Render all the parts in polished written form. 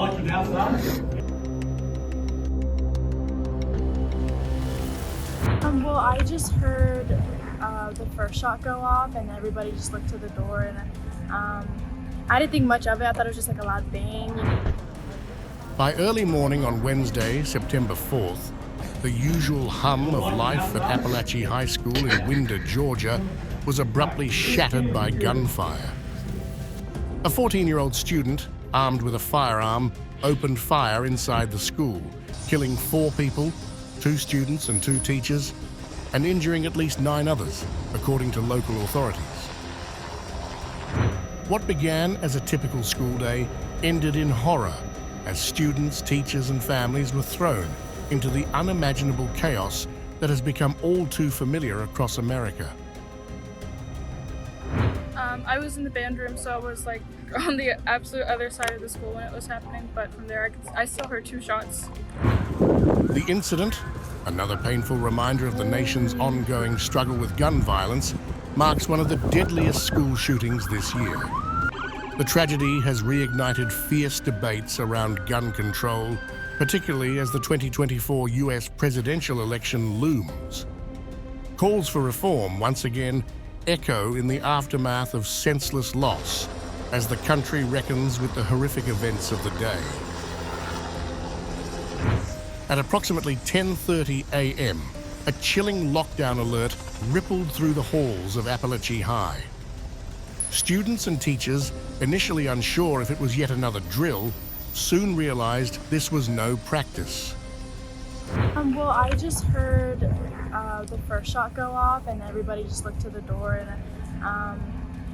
Well, I just heard the first shot go off, and everybody just looked to the door, and I didn't think much of it. I thought it was just like a loud bang. By early morning on Wednesday, September 4th, the usual hum of life at Apalachee High School in Winder, Georgia, was abruptly shattered by gunfire. A 14-year-old student, armed with a firearm, opened fire inside the school, killing 4 people, 2 students and 2 teachers, and injuring at least 9 others, according to local authorities. What began as a typical school day ended in horror as students, teachers and families were thrown into the unimaginable chaos that has become all too familiar across America. I was in the band room, so I was like on the absolute other side of the school when it was happening, but from there I still heard 2 shots. The incident, another painful reminder of the nation's ongoing struggle with gun violence, marks one of the deadliest school shootings this year. The tragedy has reignited fierce debates around gun control, particularly as the 2024 US presidential election looms. Calls for reform once again echo in the aftermath of senseless loss as the country reckons with the horrific events of the day. At approximately 10:30 a.m., a chilling lockdown alert rippled through the halls of Apalachee High. Students and teachers, initially unsure if it was yet another drill, soon realized this was no practice. Well, I just heard the first shot go off, and everybody just looked to the door, and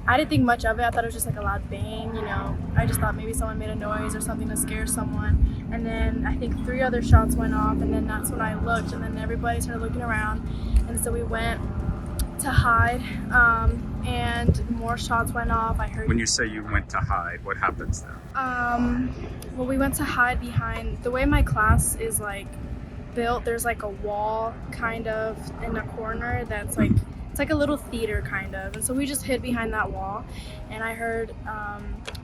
I didn't think much of it. I thought it was just like a loud bang, you know. I just thought maybe someone made a noise or something to scare someone. And then I think 3 other shots went off, and then that's when I looked, and then everybody started looking around. And so we went to hide, and more shots went off. I heard. When you say you went to hide, what happens then? Well, we went to hide behind, the way my class is like built, there's like a wall kind of in the corner that's like, it's like a little theater kind of, and so we just hid behind that wall. And I heard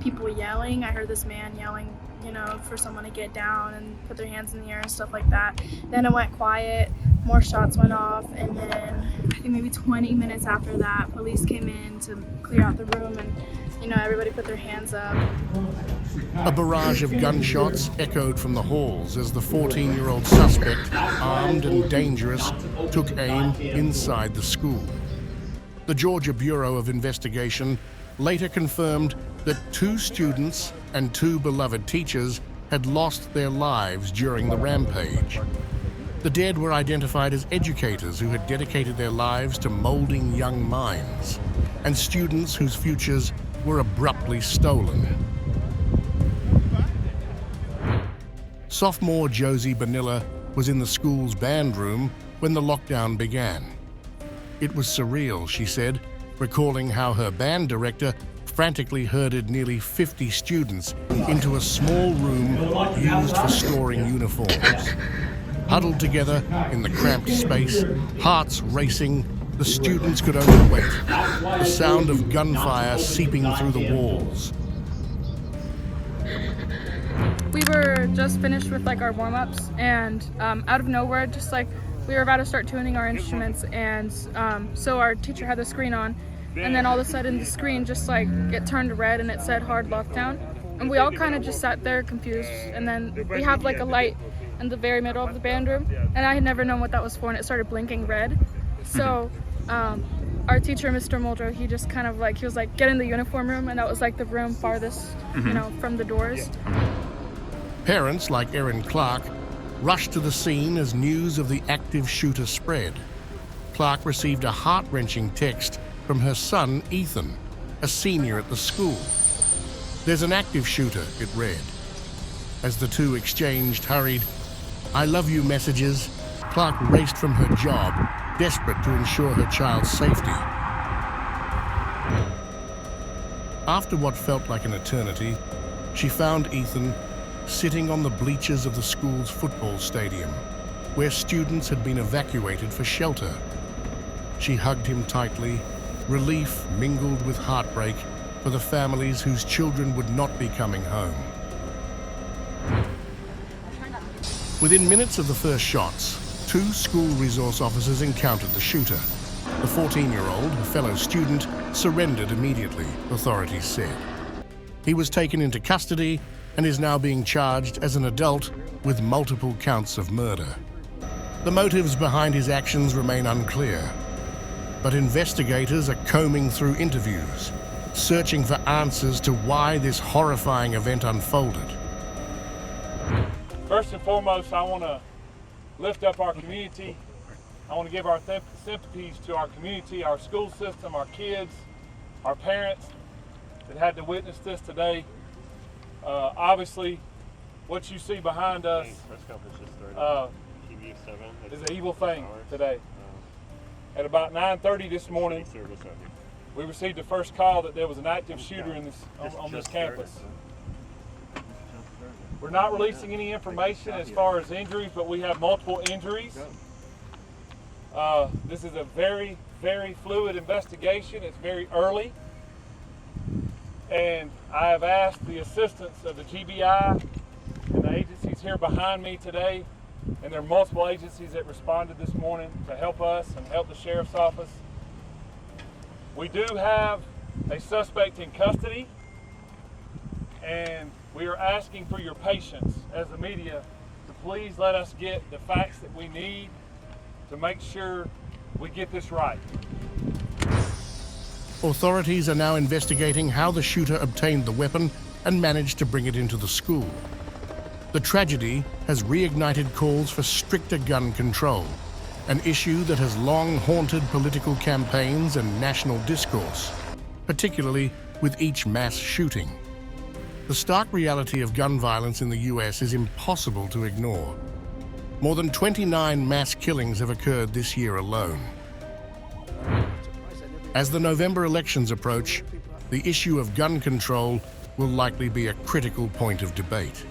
people yelling. I heard this man yelling, you know, for someone to get down and put their hands in the air and stuff like that. Then it went quiet, more shots went off, and then I think maybe 20 minutes after that, police came in to clear out the room, and you know, everybody put their hands up. A barrage of gunshots echoed from the halls as the 14-year-old suspect, armed and dangerous, took aim inside the school. The Georgia Bureau of Investigation later confirmed that 2 students and 2 beloved teachers had lost their lives during the rampage. The dead were identified as educators who had dedicated their lives to molding young minds, and students whose futures were abruptly stolen. Sophomore Josie Bonilla was in the school's band room when the lockdown began. It was surreal, she said, recalling how her band director frantically herded nearly 50 students into a small room used for storing uniforms. Huddled together in the cramped space, hearts racing, the students could only wait, the sound of gunfire seeping through the walls. We were just finished with like our warm-ups, and out of nowhere, just like we were about to start tuning our instruments, and so our teacher had the screen on, and then all of a sudden the screen just like it turned red and it said hard lockdown, and we all kind of just sat there confused. And then we have like a light in the very middle of the band room, and I had never known what that was for, and it started blinking red. So our teacher, Mr. Muldrow, he just kind of like, he was like, get in the uniform room, and that was like the room farthest, you know, from the doors. Parents like Erin Clark rushed to the scene as news of the active shooter spread. Clark received a heart-wrenching text from her son, Ethan, a senior at the school. "There's an active shooter," it read. As the two exchanged hurried, "I love you" messages, Clark raced from her job, desperate to ensure her child's safety. After what felt like an eternity, she found Ethan sitting on the bleachers of the school's football stadium, where students had been evacuated for shelter. She hugged him tightly, relief mingled with heartbreak for the families whose children would not be coming home. Within minutes of the first shots, 2 school resource officers encountered the shooter. The 14-year-old, a fellow student, surrendered immediately, authorities said. He was taken into custody and is now being charged as an adult with multiple counts of murder. The motives behind his actions remain unclear, but investigators are combing through interviews, searching for answers to why this horrifying event unfolded. First and foremost, I want to lift up our community. I want to give our sympathies to our community, our school system, our kids, our parents that had to witness this today. Obviously, what you see behind us is an evil thing today. At about 9:30 this morning, we received the first call that there was an active shooter on this campus. We're not releasing any information as far as injuries, but we have multiple injuries. This is a very, very fluid investigation. It's very early. And I have asked the assistance of the GBI and the agencies here behind me today, and there are multiple agencies that responded this morning to help us and help the sheriff's office. We do have a suspect in custody, and we are asking for your patience as the media to please let us get the facts that we need to make sure we get this right. Authorities are now investigating how the shooter obtained the weapon and managed to bring it into the school. The tragedy has reignited calls for stricter gun control, an issue that has long haunted political campaigns and national discourse, particularly with each mass shooting. The stark reality of gun violence in the US is impossible to ignore. More than 29 mass killings have occurred this year alone. As the November elections approach, the issue of gun control will likely be a critical point of debate.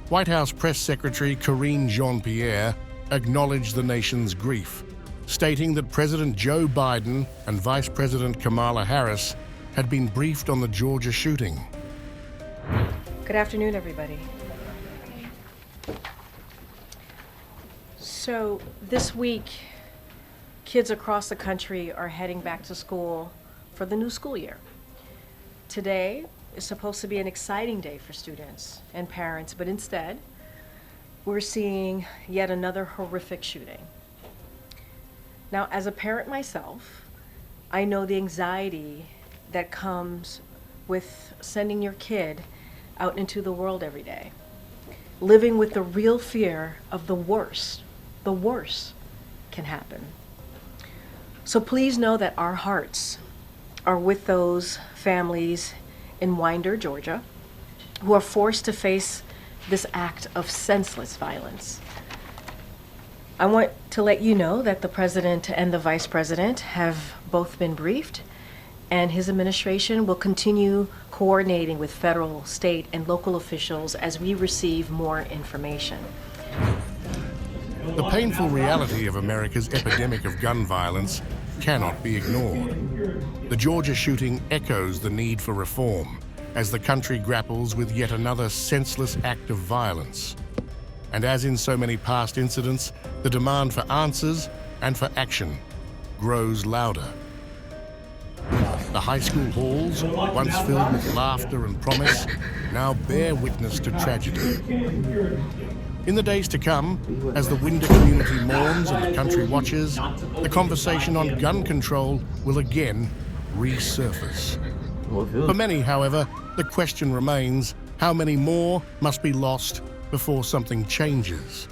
White House Press Secretary Karine Jean-Pierre acknowledged the nation's grief, stating that President Joe Biden and Vice President Kamala Harris had been briefed on the Georgia shooting. Good afternoon, everybody. So this week, kids across the country are heading back to school for the new school year. Today is supposed to be an exciting day for students and parents, but instead, we're seeing yet another horrific shooting. Now, as a parent myself, I know the anxiety that comes with sending your kid out into the world every day, living with the real fear of the worst can happen. So please know that our hearts are with those families in Winder, Georgia, who are forced to face this act of senseless violence. I want to let you know that the President and the Vice President have both been briefed, and his administration will continue coordinating with federal, state, and local officials as we receive more information. The painful reality of America's epidemic of gun violence cannot be ignored. The Georgia shooting echoes the need for reform as the country grapples with yet another senseless act of violence. And as in so many past incidents, the demand for answers and for action grows louder. The high school halls, once filled with laughter and promise, now bear witness to tragedy. In the days to come, as the Winder community mourns and the country watches, the conversation on gun control will again resurface. For many, however, the question remains, how many more must be lost before something changes?